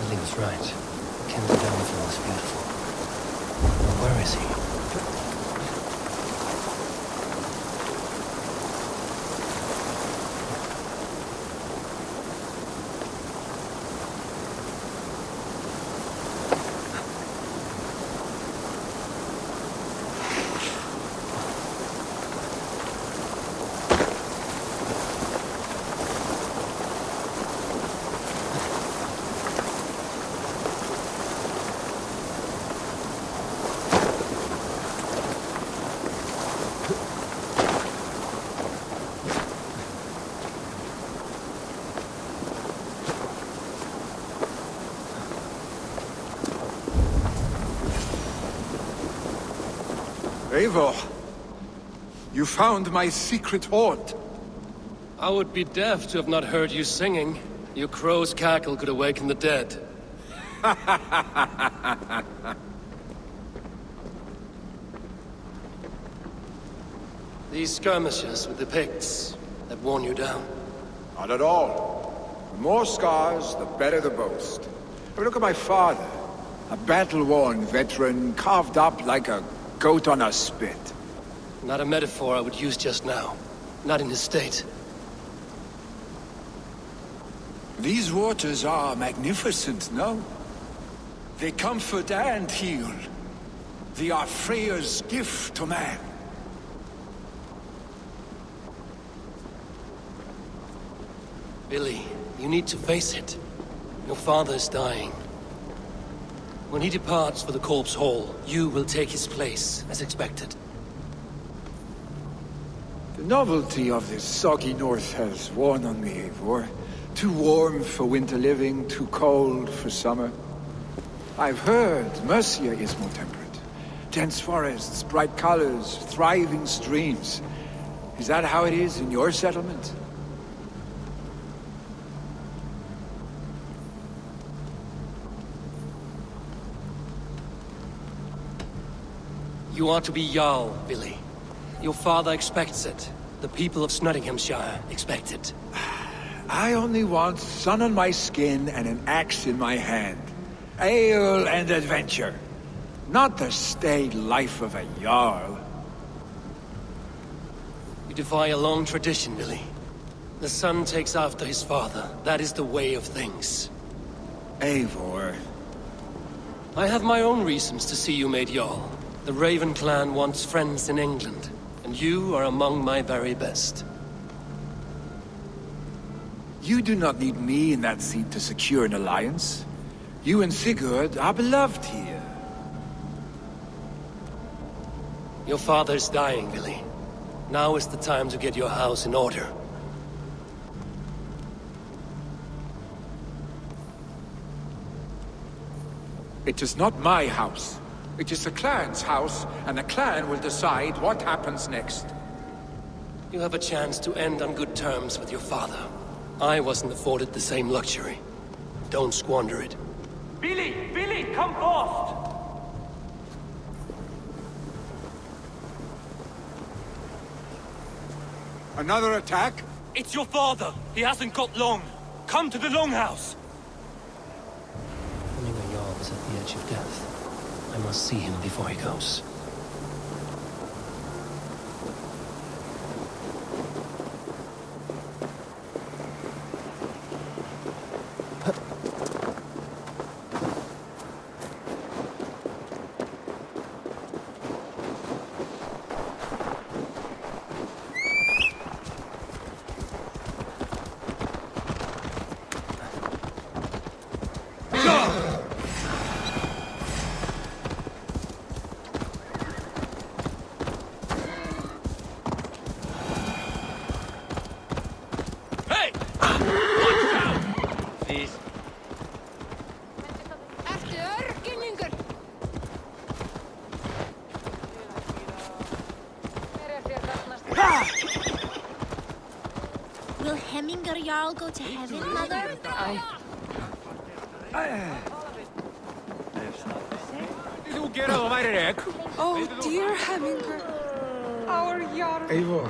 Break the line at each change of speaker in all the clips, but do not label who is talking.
Billy was right. The King's downfall is beautiful. But where is he?
Eivor, you found my secret haunt.
I would be deaf to have not heard you singing. Your crow's cackle could awaken the dead. These skirmishes with the Picts that worn you down.
Not at all. The more scars, the better the boast. But look at my father. A battle-worn veteran, carved up like a goat on a spit.
Not a metaphor I would use just now. Not in his state.
These waters are magnificent, no? They comfort and heal. They are Freya's gift to man.
Billy, you need to face it. Your father is dying. When he departs for the Corpse Hall, you will take his place, as expected.
The novelty of this soggy north has worn on me, Eivor. Too warm for winter living, too cold for summer. I've heard Mercia is more temperate. Dense forests, bright colors, thriving streams. Is that how it is in your settlement?
You are to be Jarl, Billy. Your father expects it. The people of Nottinghamshire expect it.
I only want sun on my skin and an axe in my hand. Ale and adventure. Not the staid life of a Jarl.
You defy a long tradition, Billy. The son takes after his father. That is the way of things.
Eivor.
I have my own reasons to see you made Jarl. The Raven clan wants friends in England, and you are among my very best.
You do not need me in that seat to secure an alliance. You and Sigurd are beloved here.
Your father is dying, Billy. Now is the time to get your house in order.
It is not my house. It is the clan's house, and the clan will decide what happens next.
You have a chance to end on good terms with your father. I wasn't afforded the same luxury. Don't squander it.
Billy! Billy, come forth!
Another attack?
It's your father! He hasn't got long! Come to the Longhouse!
Becoming a Jarl is at the edge of death. I must see him before he goes.
Will Hemminger Jarl go to heaven, Mother?
Oh, dear Hemminger. Our Jarl.
Eivor.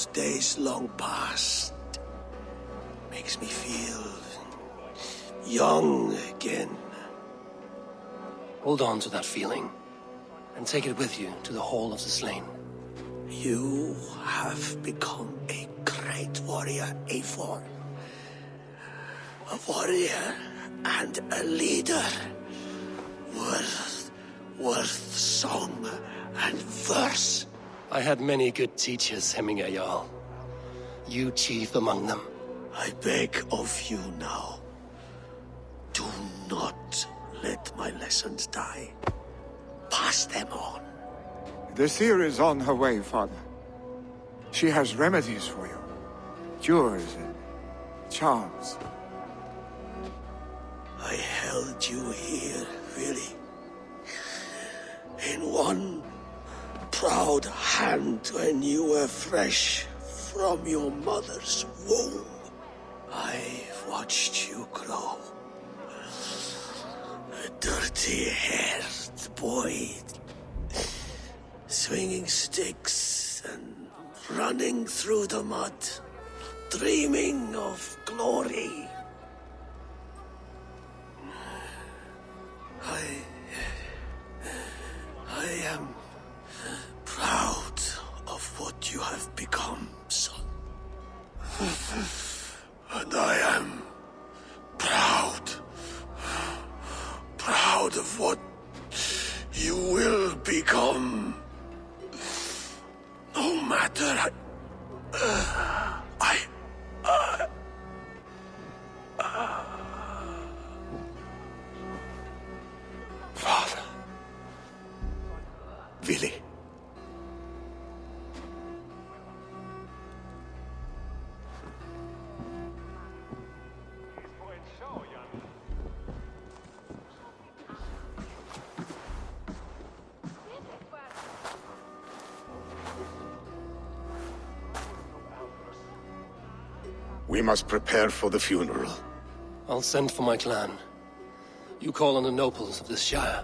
of days long past makes me feel young again.
Hold on to that feeling, and take it with you to the Hall of the Slain.
You have become a great warrior, Eivor. A warrior and a leader. Worth song and verse.
I had many good teachers, Hemminger Jarl. You chief among them.
I beg of you now, do not let my lessons die. Pass them on.
The seer is on her way, Father. She has remedies for you. Cures and charms.
I held you here, really. In one proud hand when you were fresh from your mother's womb. I've watched you grow. A dirty-haired boy, swinging sticks and running through the mud, dreaming of glory. I am proud of what you have become, son. And I am proud of what you will become. No matter
Father.
Willy. We must prepare for the funeral.
I'll send for my clan. You call on the nobles of this shire.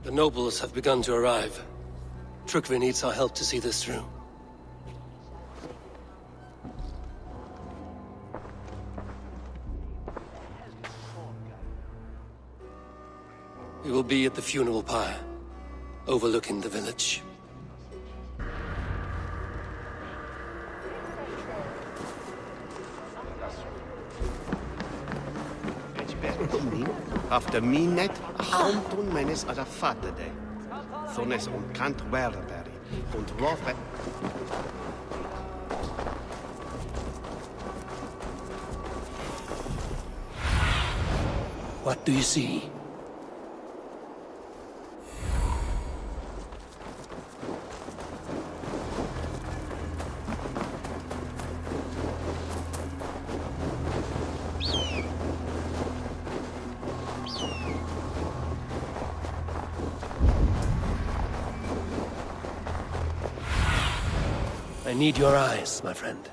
The nobles have begun to arrive. Trukvi needs our help to see this through. We will be at the funeral pyre, overlooking the village.
After me net, Honton menes ad a fatte de. Thones on kant werberry, und rofe.
What do you see? I need your eyes, my friend.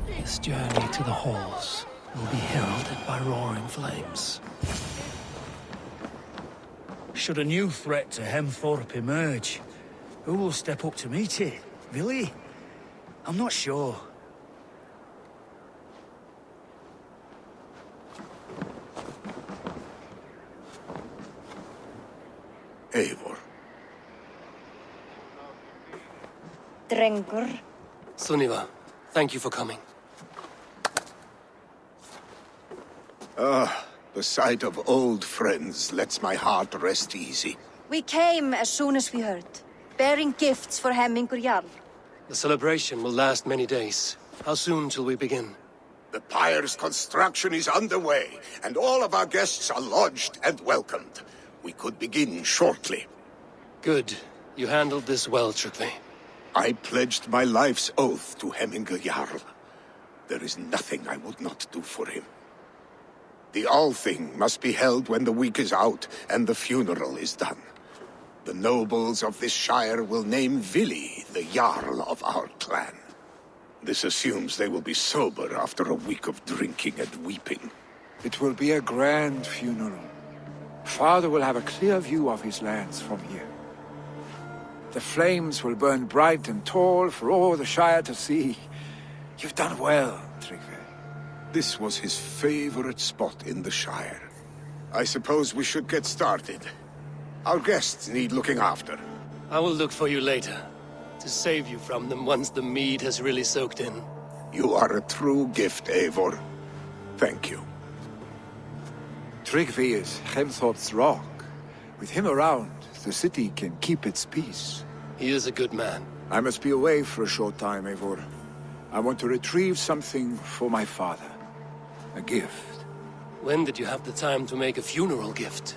His journey to the halls will be heralded by roaring flames.
Should a new threat to Hemthorpe emerge, who will step up to meet it? Really? I'm not sure.
drengur.
Sunniva, thank you for coming.
The sight of old friends lets my heart rest easy.
We came as soon as we heard, bearing gifts for Hemmingur Jarl.
The celebration will last many days. How soon till we begin?
The pyre's construction is underway, and all of our guests are lodged and welcomed. We could begin shortly.
Good. You handled this well, Tryggvi.
I pledged my life's oath to Hemmingur Jarl. There is nothing I would not do for him. The Althing must be held when the week is out and the funeral is done. The nobles of this shire will name Vili the Jarl of our clan. This assumes they will be sober after a week of drinking and weeping.
It will be a grand funeral. Father will have a clear view of his lands from here. The flames will burn bright and tall for all the Shire to see. You've done well, Tryggvi.
This was his favorite spot in the Shire. I suppose we should get started. Our guests need looking after.
I will look for you later, to save you from them once the mead has really soaked in.
You are a true gift, Eivor. Thank you.
Tryggvi is Hemthorpe's rock. With him around, the city can keep its peace.
He is a good man.
I must be away for a short time, Eivor. I want to retrieve something for my father. A gift.
When did you have the time to make a funeral gift?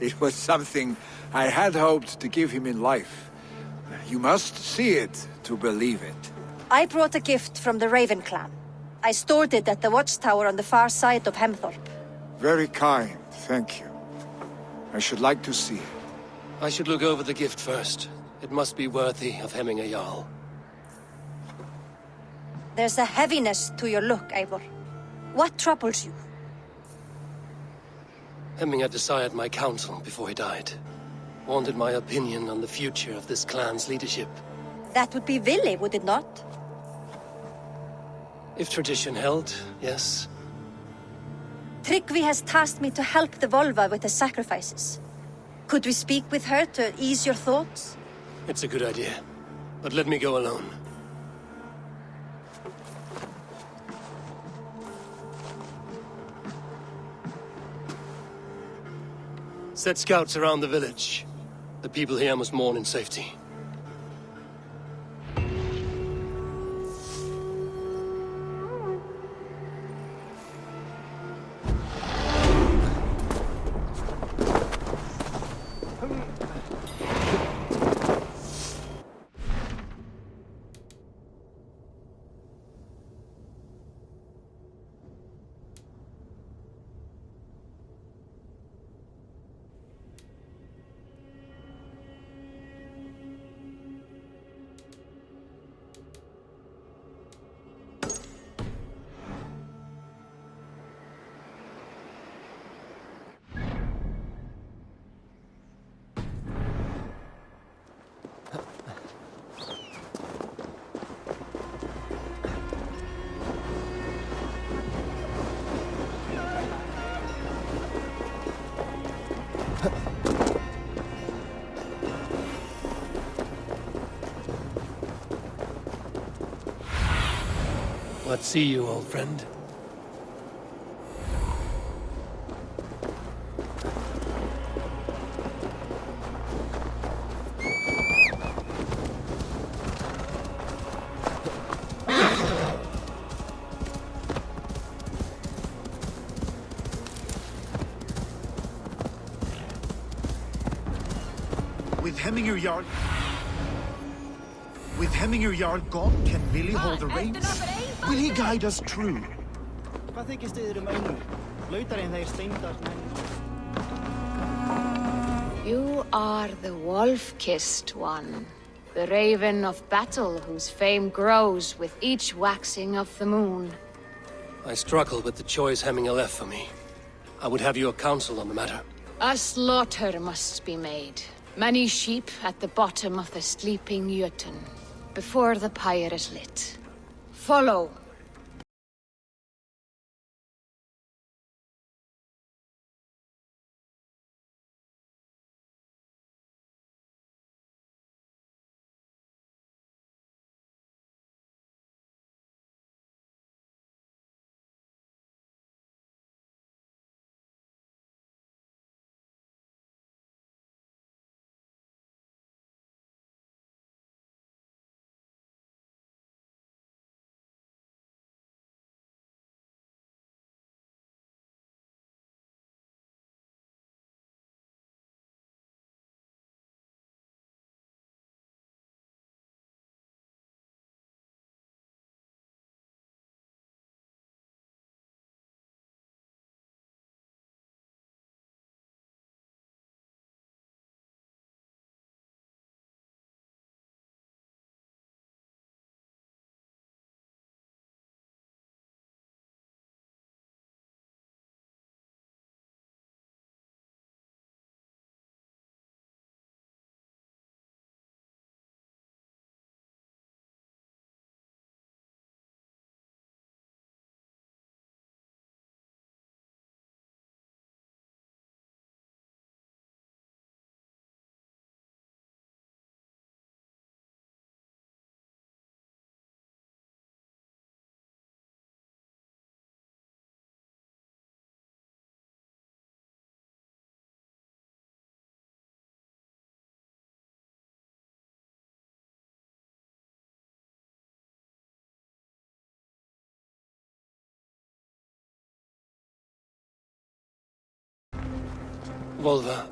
It was something I had hoped to give him in life. You must see it to believe it.
I brought a gift from the Raven clan. I stored it at the watchtower on the far side of Hemthorpe.
Very kind, thank you. I should like to see it.
I should look over the gift first. It must be worthy of Hemmingur Jarl.
There's a heaviness to your look, Eivor. What troubles you?
Hemmingur desired my counsel before he died. Wanted my opinion on the future of this clan's leadership.
That would be Vili, would it not?
If tradition held, yes.
Tryggvi has tasked me to help the Volva with the sacrifices. Could we speak with her to ease your thoughts?
It's a good idea. But let me go alone. Set scouts around the village. The people here must mourn in safety. What see you, old friend?
With Hemmingur Jarl gone, can Vili hold the reins? Will he guide us true?
You are the wolf-kissed one. The raven of battle whose fame grows with each waxing of the moon.
I struggle with the choice Hemmingur left for me. I would have your counsel on the matter.
A slaughter must be made. Many sheep at the bottom of the sleeping Jötun, before the pyre is lit. Follow.
Volva,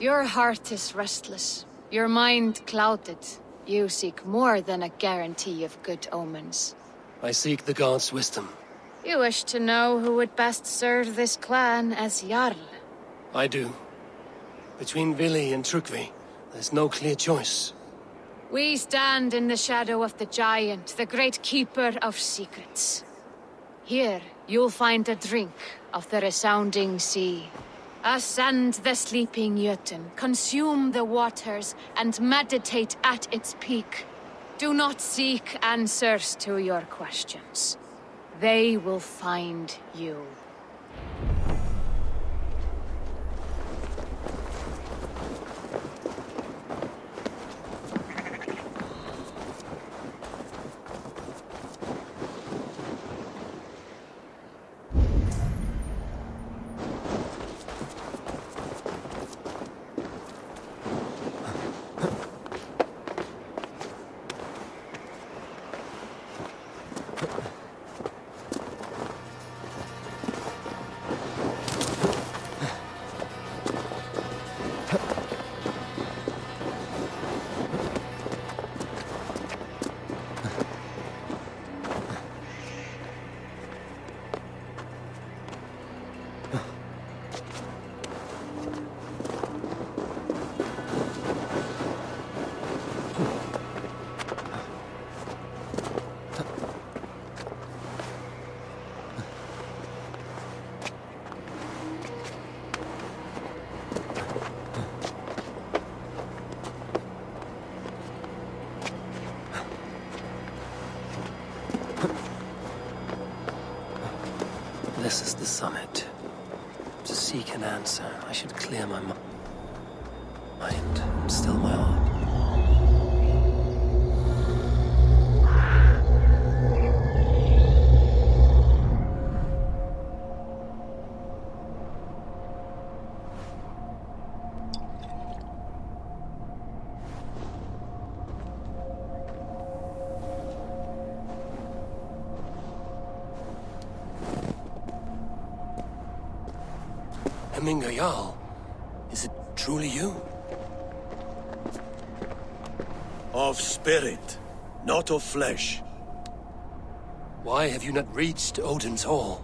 Your heart is restless. Your mind clouded. You seek more than a guarantee of good omens.
I seek the gods' wisdom.
You wish to know who would best serve this clan as Jarl.
I do. Between Vili and Trukvi, there's no clear choice.
We stand in the shadow of the giant, the great keeper of secrets. Here, you'll find a drink of the resounding sea. Ascend the sleeping Jötun, consume the waters, and meditate at its peak. Do not seek answers to your questions. They will find you.
This is the summit. To seek an answer, I should clear my mind and still my heart. Jarl, is it truly you?
Of spirit, not of flesh.
Why have you not reached Odin's Hall?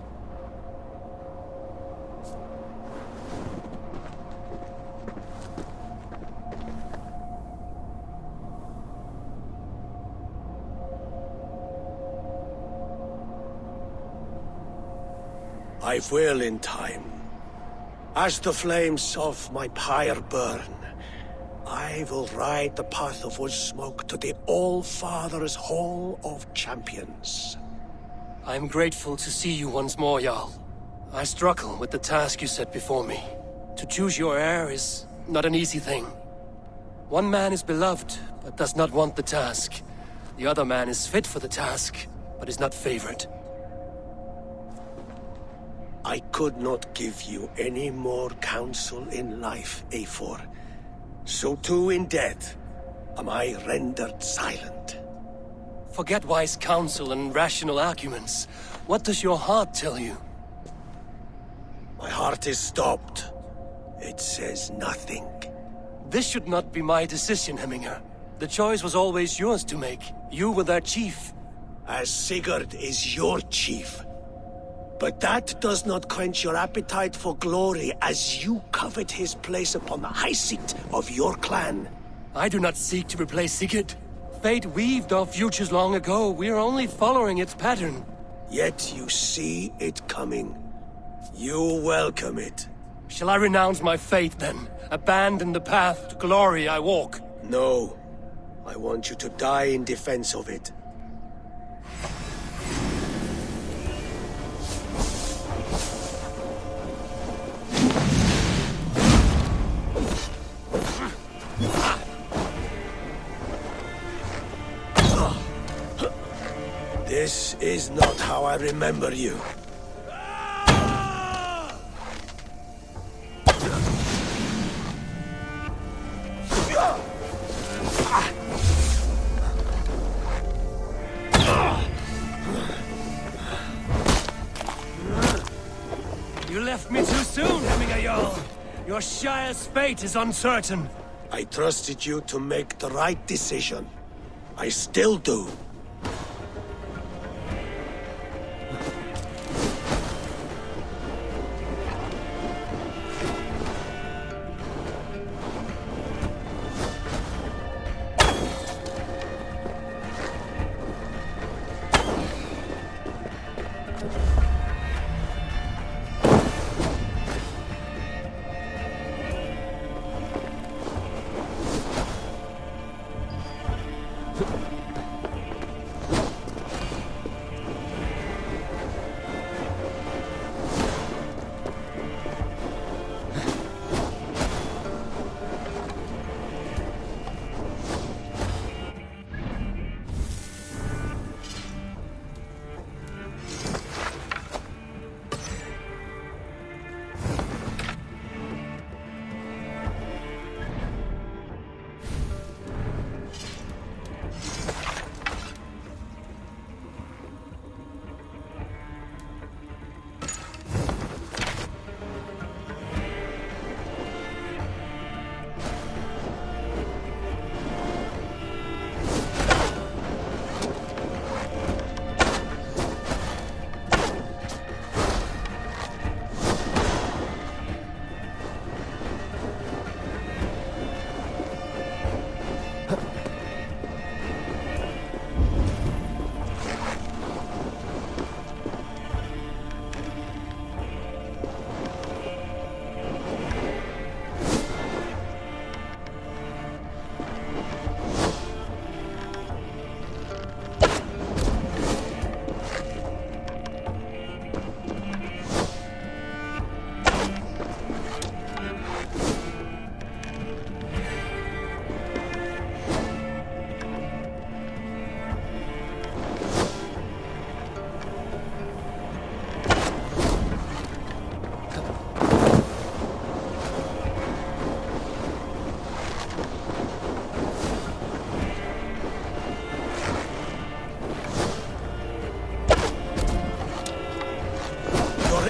I will in time. As the flames of my pyre burn, I will ride the path of wood smoke to the All-Father's Hall of Champions.
I am grateful to see you once more, Jarl. I struggle with the task you set before me. To choose your heir is not an easy thing. One man is beloved, but does not want the task. The other man is fit for the task, but is not favored.
I could not give you any more counsel in life, Eivor. So too in death am I rendered silent.
Forget wise counsel and rational arguments. What does your heart tell you?
My heart is stopped. It says nothing.
This should not be my decision, Hemminger. The choice was always yours to make. You were their chief.
As Sigurd is your chief. But that does not quench your appetite for glory as you covet his place upon the high seat of your clan.
I do not seek to replace Sigurd. Fate weaved our futures long ago. We are only following its pattern.
Yet you see it coming. You welcome it.
Shall I renounce my faith, then? Abandon the path to glory I walk?
No. I want you to die in defense of it. This is not how I remember you.
You left me too soon, Hemminger Jarl. Your Shire's fate is uncertain.
I trusted you to make the right decision. I still do.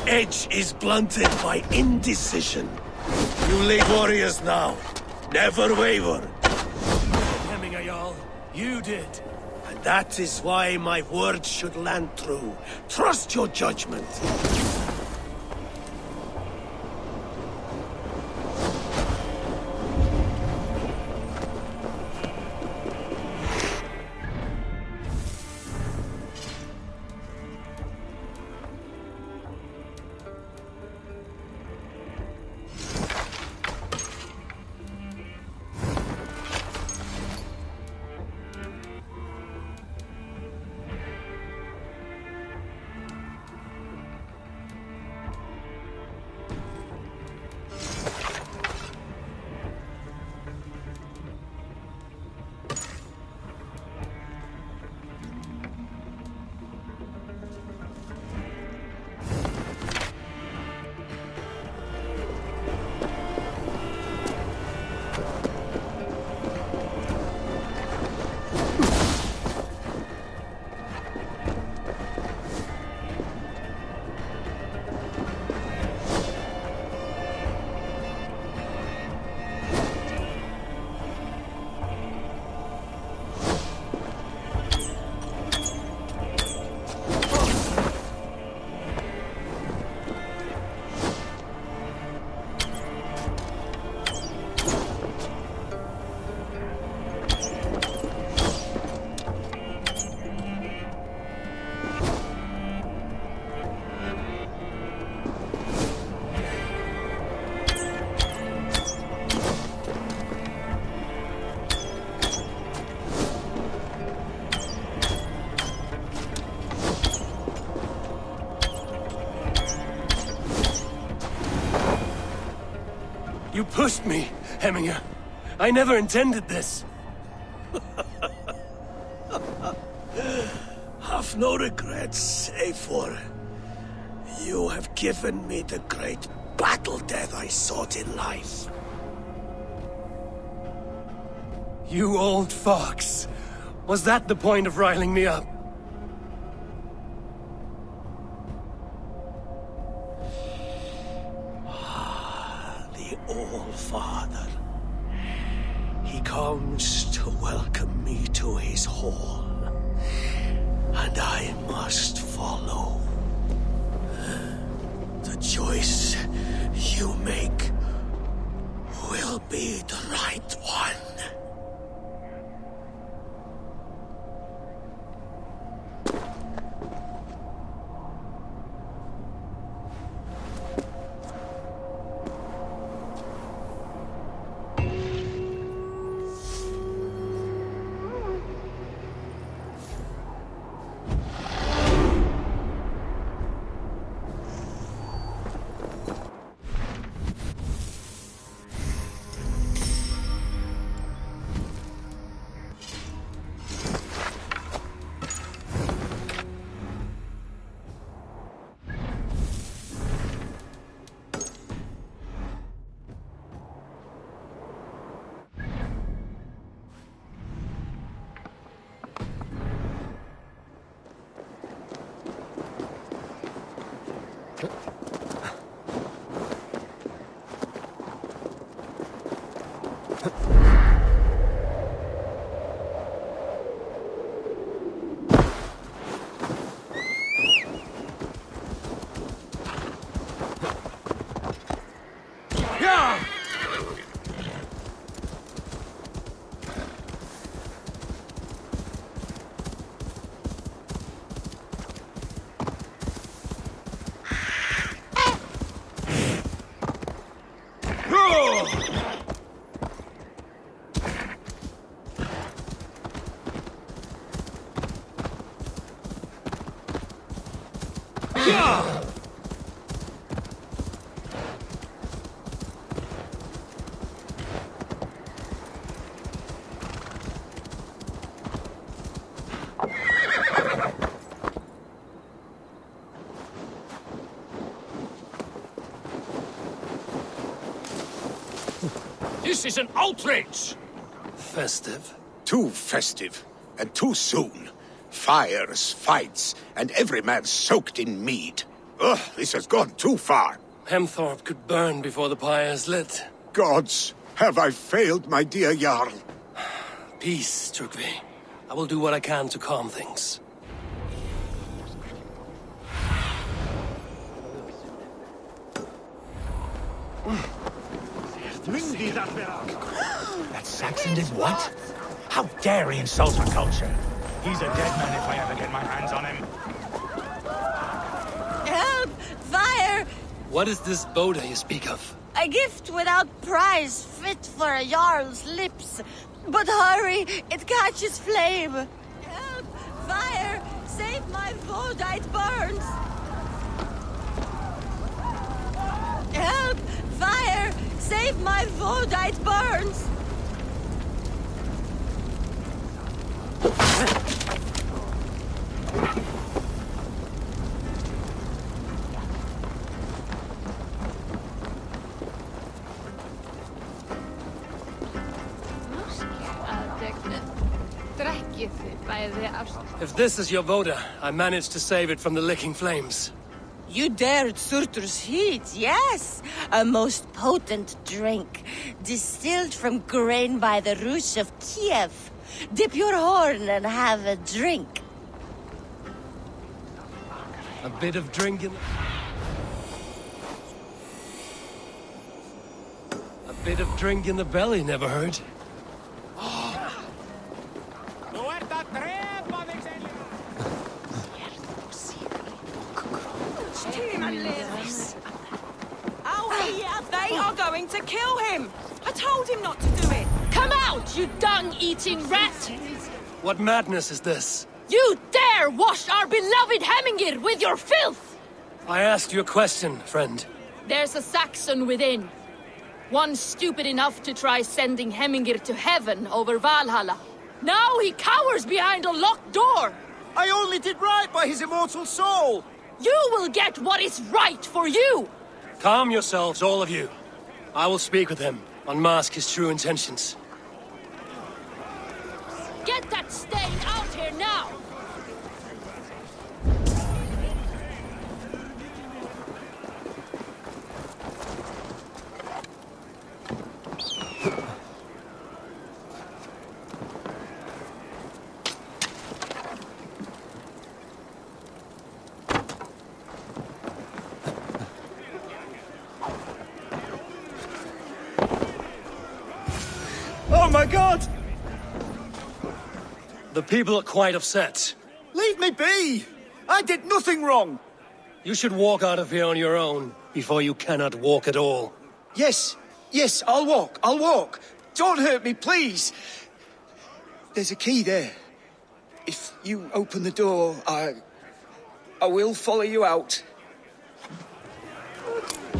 Edge is blunted by indecision. You lead warriors now. Never waver.
Hemming, Jarl. You did.
And that is why my words should land true. Trust your judgment.
You pushed me, Hemminger. I never intended this.
Have no regrets, Eivor. You have given me the great battle death I sought in life.
You old fox. Was that the point of riling me up?
The father. He comes to welcome me to his hall, and I must follow. The choice you make will be the right one.
This is an outrage!
Festive?
Too festive, and too soon. Fires, fights, and every man soaked in mead. Ugh, this has gone too far.
Hemthorpe could burn before the pyre's lit.
Gods, have I failed my dear Jarl?
Peace, Trugvi. I will do what I can to calm things.
That Saxon did what? How dare he insult our culture? He's a dead man if I ever get my hands on him.
Help! Fire!
What is this Boda you speak of?
A gift without price, fit for a Jarl's lips. But hurry, it catches flame. Help! Fire! Save my Voda, it burns! Help! Fire! Save my Voda, it burns!
If this is your Voda, I managed to save it from the licking flames.
You dared Surtur's heat, yes! A most potent drink, distilled from grain by the Rus of Kiev. Dip your horn and have a drink.
A bit of drinking... A bit of drink in the belly never hurt.
They are going to kill him! I told him not to do it!
Come out, you dung-eating rat!
What madness is this?
You dare wash our beloved Hemingir with your filth!
I asked you a question, friend.
There's a Saxon within. One stupid enough to try sending Hemingir to heaven over Valhalla. Now he cowers behind a locked door!
I only did right by his immortal soul!
You will get what is right for you!
Calm yourselves, all of you. I will speak with him, unmask his true intentions.
Get that stain out here now!
my god!
The people are quite upset.
Leave me be! I did nothing wrong!
You should walk out of here on your own, before you cannot walk at all.
Yes, yes, I'll walk. Don't hurt me, please! There's a key there. If you open the door, I will follow you out.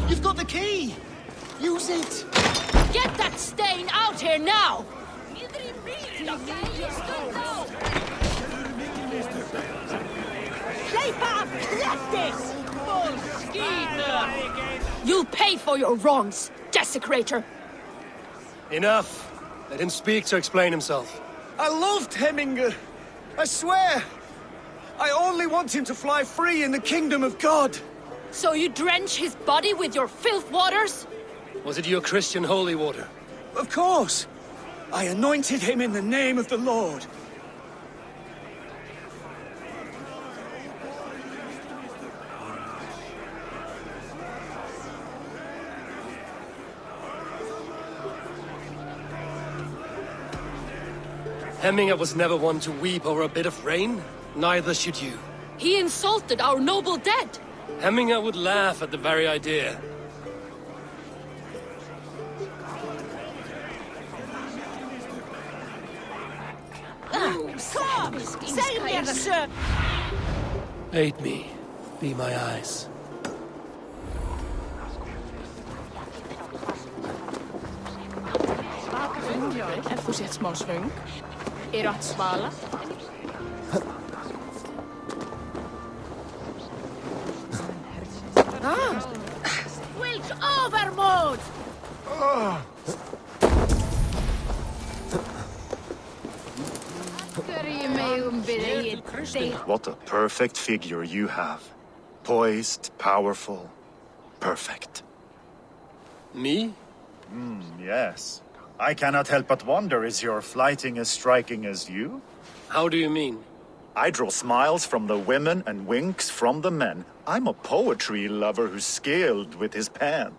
You've got the key! Use it!
Get that stain out here now! You'll pay for your wrongs, desecrator!
Enough! Let him speak to explain himself.
I loved Hemminger. I swear. I only want him to fly free in the kingdom of God.
So you drench his body with your filth waters?
Was it your Christian holy water?
Of course. I anointed him in the name of the Lord.
Hemminger was never one to weep over a bit of rain. Neither should you.
He insulted our noble dead.
Hemminger would laugh at the very idea.
Come! Say me, sir!
Aid me. Be my eyes.
En þú sett smá svöng. Eru að svala? Wilkes overmode!
What a perfect figure you have. Poised, powerful, perfect.
Me?
Yes. I cannot help but wonder, is your flighting as striking as you?
How do you mean?
I draw smiles from the women and winks from the men. I'm a poetry lover who's skilled with his pen.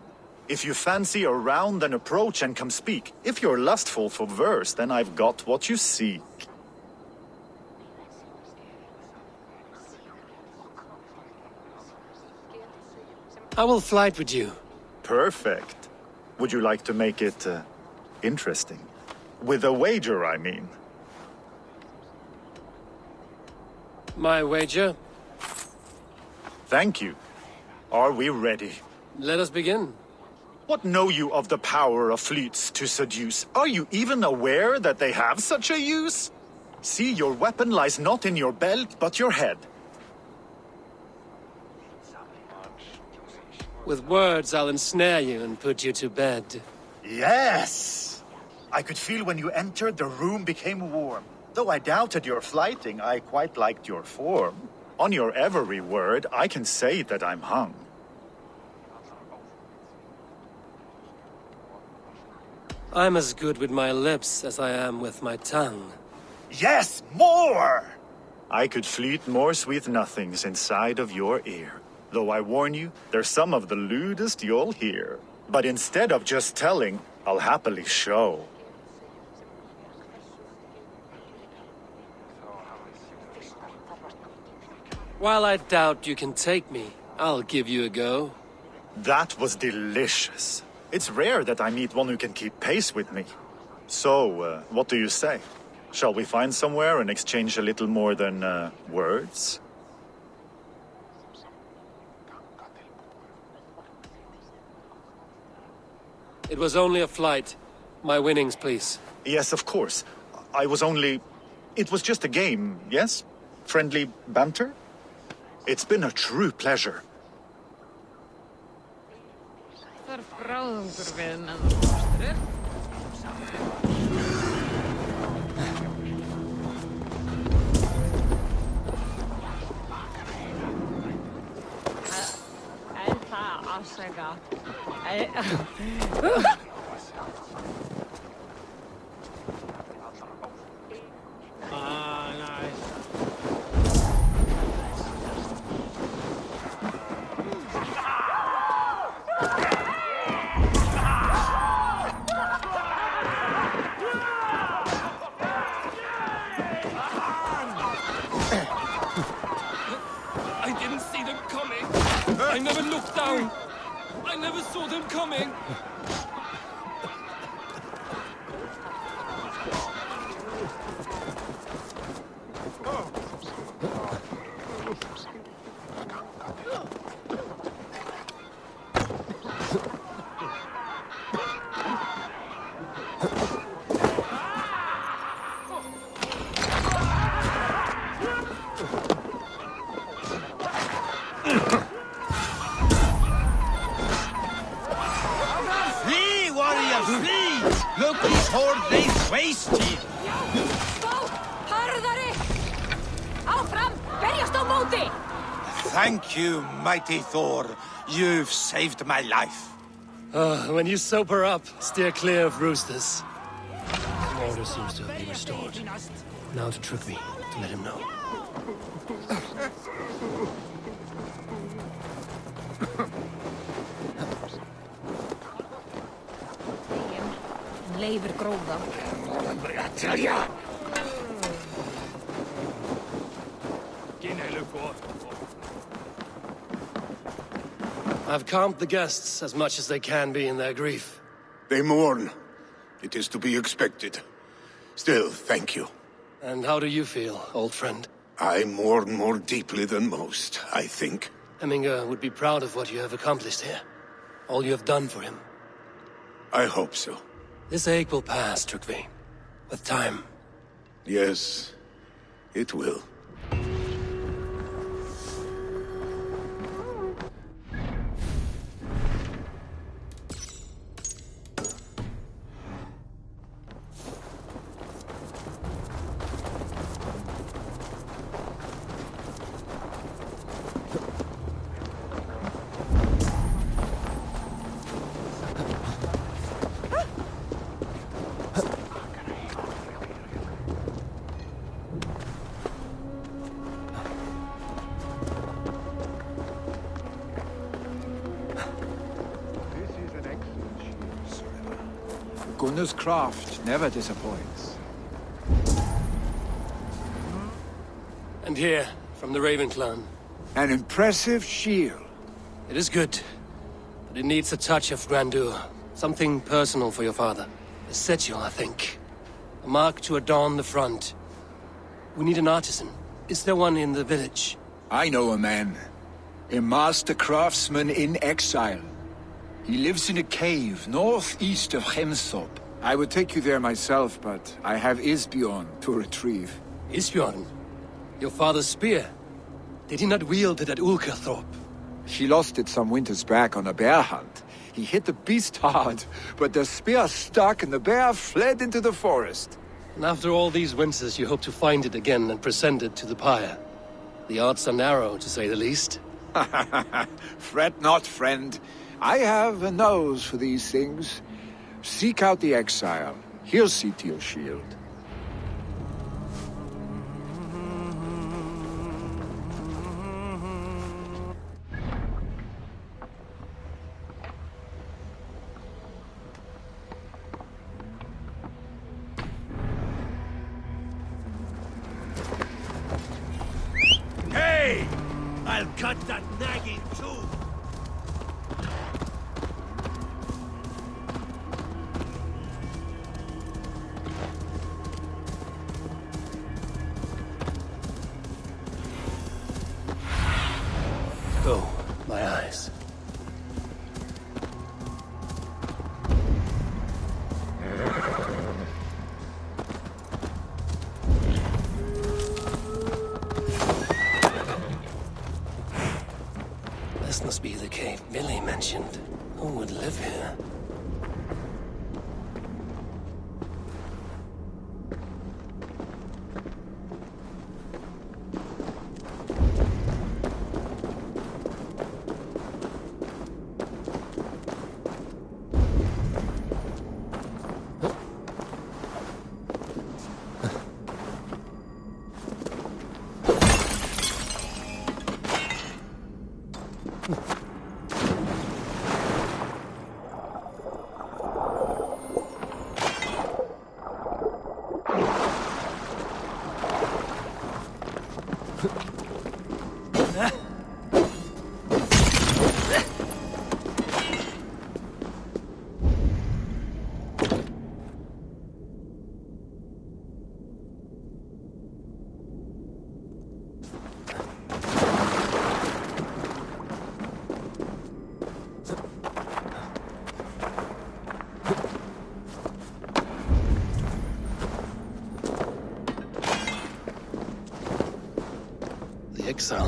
If you fancy a round, then approach and come speak. If you're lustful for verse, then I've got what you seek.
I will flight with you.
Perfect. Would you like to make it, interesting? With a wager, I mean.
My wager?
Thank you. Are we ready?
Let us begin.
What know you of the power of fleets to seduce? Are you even aware that they have such a use? See, your weapon lies not in your belt, but your head.
With words, I'll ensnare you and put you to bed.
Yes! I could feel when you entered, the room became warm. Though I doubted your flighting, I quite liked your form. On your every word, I can say that I'm hung.
I'm as good with my lips as I am with my tongue.
Yes, more! I could fleet more sweet nothings inside of your ear. Though I warn you, they're some of the lewdest you'll hear. But instead of just telling, I'll happily show.
While I doubt you can take me, I'll give you a go.
That was delicious. It's rare that I meet one who can keep pace with me. So, what do you say? Shall we find somewhere and exchange a little more than, words?
It was only a flight. My winnings, please.
Yes, of course. It was just a game, yes? Friendly banter? It's been a true pleasure.
I didn't see them coming. I never looked down. I never saw them coming.
Flee, warriors, flee! Look, this horde lays waste here.
Skó! Harðari! Áfram! Berjast á móti!
Thank you, mighty Thor. You've saved my life.
When you sober up, steer clear of roosters. Order seems to have been restored. Now to trick me, to let him know.
Leifur gróða.
I've calmed the guests as much as they can be in their grief.
They mourn. It is to be expected. Still, thank you.
And how do you feel, old friend?
I mourn more deeply than most, I think.
Hemminger would be proud of what you have accomplished here. All you have done for him.
I hope so.
This ache will pass, Trygve. With time.
Yes, it will.
Gunnar's craft never disappoints.
And here, from the Raven clan.
An impressive shield.
It is good, but it needs a touch of grandeur. Something personal for your father. A sigil, I think. A mark to adorn the front. We need an artisan. Is there one in the village?
I know a man. A master craftsman in exile. He lives in a cave northeast of Hemsop. I would take you there myself, but I have Isbjorn to retrieve.
Isbjorn? Your father's spear? Did he not wield it at Ulkerthorpe?
He lost it some winters back on a bear hunt. He hit the beast hard, but the spear stuck and the bear fled into the forest.
And after all these winters, you hope to find it again and present it to the pyre. The odds are narrow, to say the least.
Fret not, friend. I have a nose for these things. Seek out the exile. He'll see to your shield.
Hey! I'll cut that nagging too!
Oh, my eyes. This must be the cave Billy mentioned. Who would live here?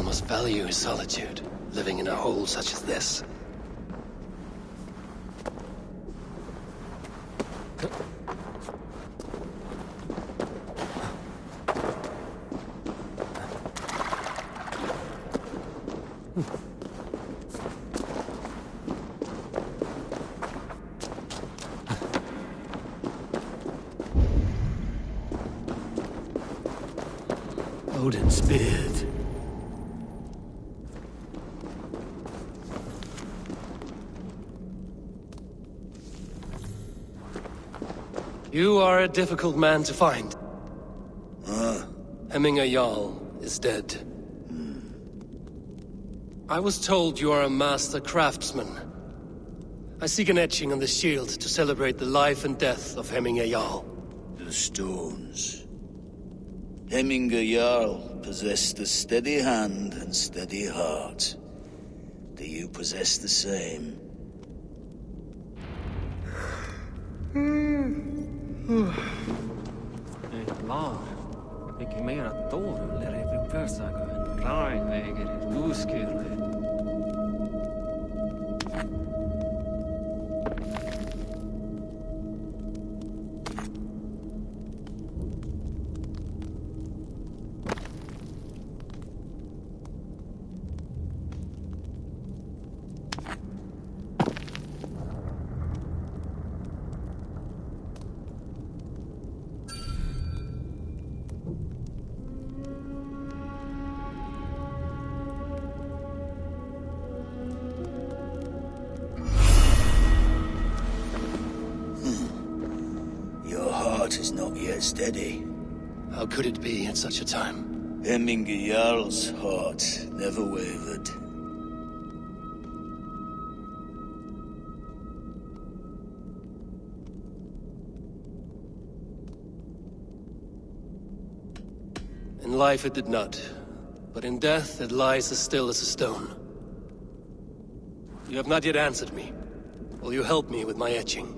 must value his solitude, living in a hole such as this. Odin's beard. You are a difficult man to find. Hemminger Jarl is dead. I was told you are a master craftsman. I seek an etching on the shield to celebrate the life and death of Hemminger Jarl.
The stones. Hemminger Jarl possessed a steady hand and steady heart. Do you possess the same?
Eivor, mycket mera dårar i försagan, reinväger, oskuren.
Is not yet steady.
How could it be at such a time?
Hemminger Jarl's heart never wavered.
In life it did not, but in death it lies as still as a stone. You have not yet answered me. Will you help me with my etching?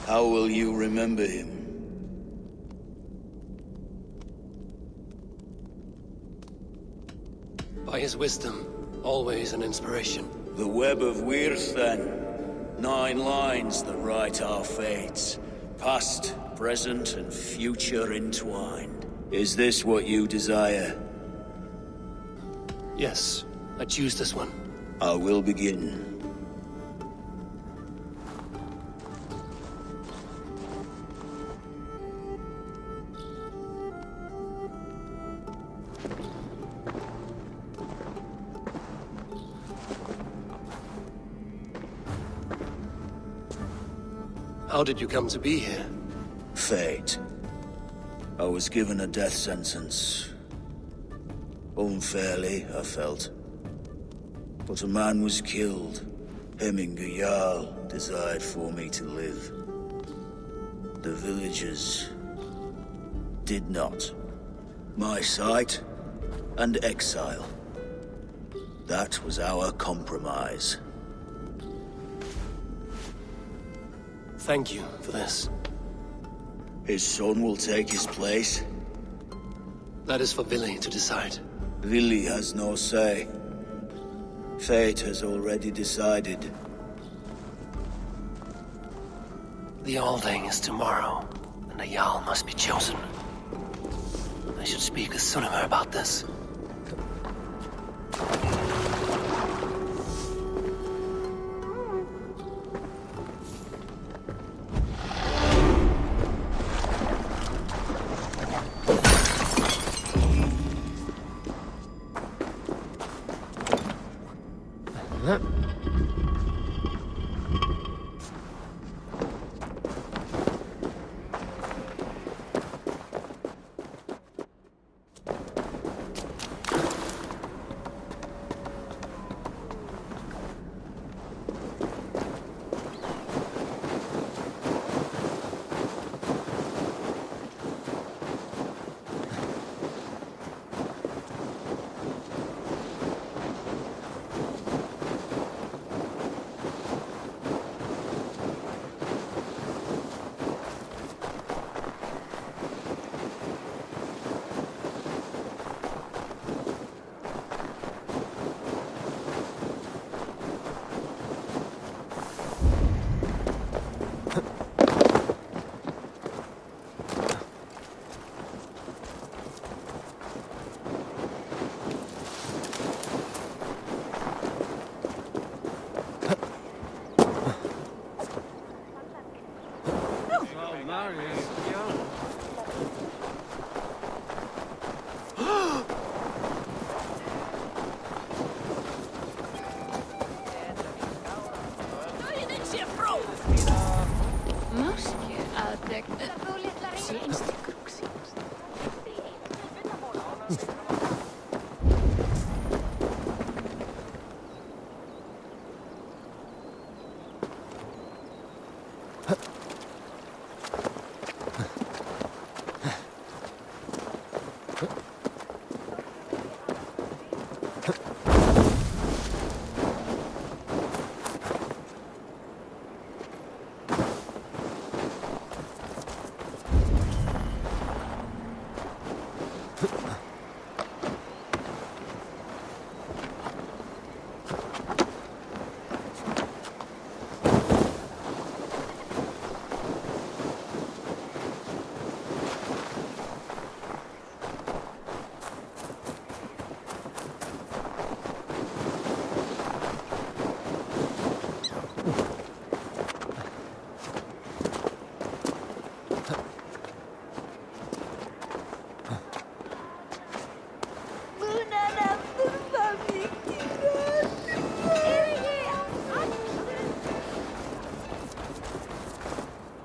How will you remember him?
By his wisdom, always an inspiration.
The web of Wirth, then. 9 lines that write our fates. Past, present, and future entwined. Is this what you desire?
Yes, I choose this one.
I will begin.
How did you come to be here?
Fate. I was given a death sentence. Unfairly, I felt. But a man was killed. Hemminger Jarl desired for me to live. The villagers did not. My sight and exile. That was our compromise.
Thank you for this.
His son will take his place.
That is for Vili to decide.
Vili has no say. Fate has already decided.
The Alding is tomorrow, and a Jarl must be chosen. I should speak with Sunnema about this.
Muskje að sé intricacies.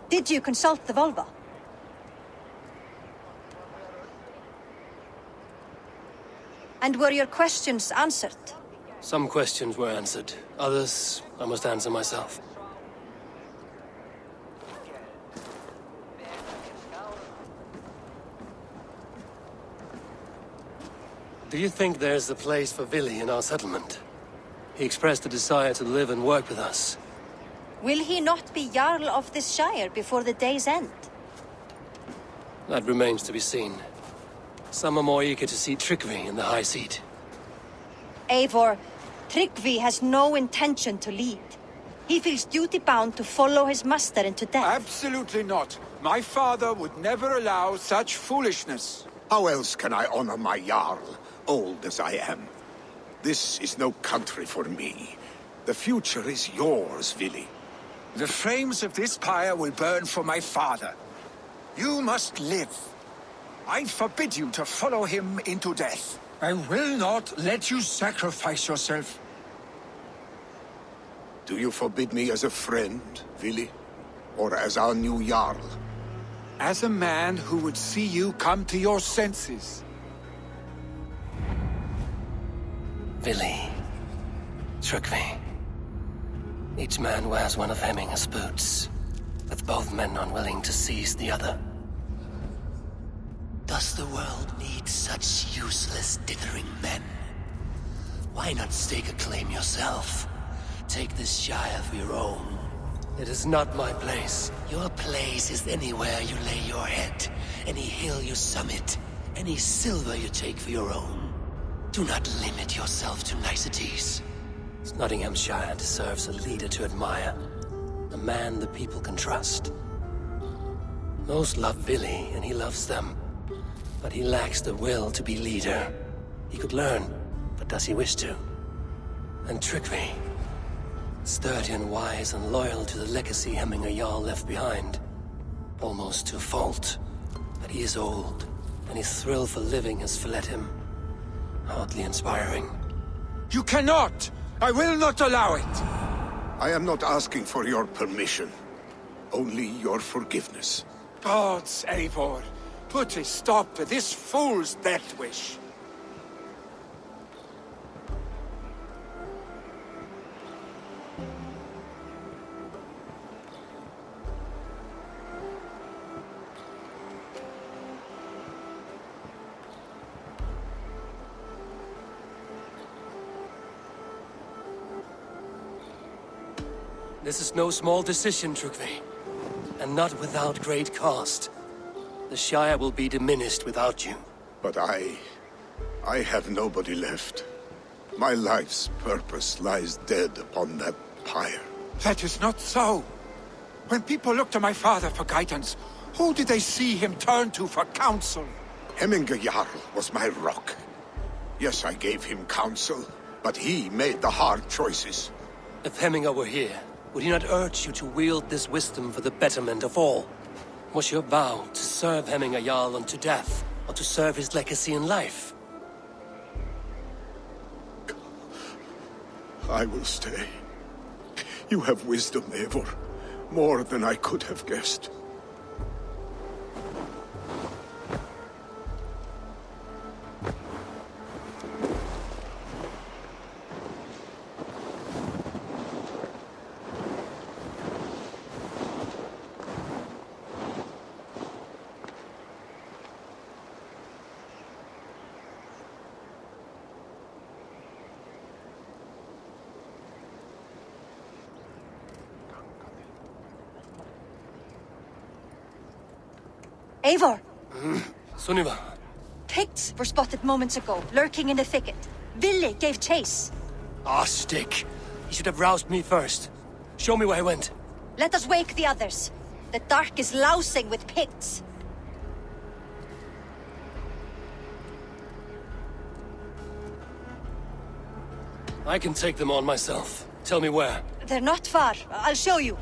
Did you consult the Volva? And were your questions answered?
Some questions were answered. Others, I must answer myself. Do you think there's a place for Vili in our settlement? He expressed a desire to live and work with us.
Will he not be Jarl of this shire before the day's end?
That remains to be seen. Some are more eager to see Tryggvi in the high seat.
Eivor, Tryggvi has no intention to lead. He feels duty-bound to follow his master into death.
Absolutely not. My father would never allow such foolishness.
How else can I honor my Jarl, old as I am? This is no country for me. The future is yours, Vili.
The flames of this pyre will burn for my father. You must live. I forbid you to follow him into death. I will not let you sacrifice yourself.
Do you forbid me as a friend, Vili? Or as our new Jarl?
As a man who would see you come to your senses.
Vili. Tryggvi. Each man wears one of Hemminger's boots, with both men unwilling to seize the other.
Does the world need such useless, dithering men? Why not stake a claim yourself? Take this shire for your own.
It is not my place.
Your place is anywhere you lay your head, any hill you summit, any silver you take for your own. Do not limit yourself to niceties.
Nottinghamshire deserves a leader to admire. A man the people can trust. Most love Vili, and he loves them. But he lacks the will to be leader. He could learn, but does he wish to? And Tryggvi. Sturdy and wise and loyal to the legacy Hemminger Jarl left behind. Almost to a fault. But he is old, and his thrill for living has fled him. Hardly inspiring.
You cannot! I will not allow it!
I am not asking for your permission. Only your forgiveness.
Gods, Eivor, put a stop to this fool's death wish.
This is no small decision, Tryggvi. And not without great cost. The Shire will be diminished without you.
But I have nobody left. My life's purpose lies dead upon that pyre.
That is not so. When people look to my father for guidance, who did they see him turn to for counsel?
Hemminger Jarl was my rock. Yes, I gave him counsel, but he made the hard choices.
If Hemminger were here, would he not urge you to wield this wisdom for the betterment of all? Was your vow to serve Hemminger Jarl unto death, or to serve his legacy in life?
I will stay. You have wisdom, Eivor. More than I could have guessed.
Eivor!
Sunniva.
Picts were spotted moments ago, lurking in the thicket. Ville gave chase.
Ah, stick. He should have roused me first. Show me where he went.
Let us wake the others. The dark is lousing with Picts.
I can take them on myself. Tell me where.
They're not far. I'll show you.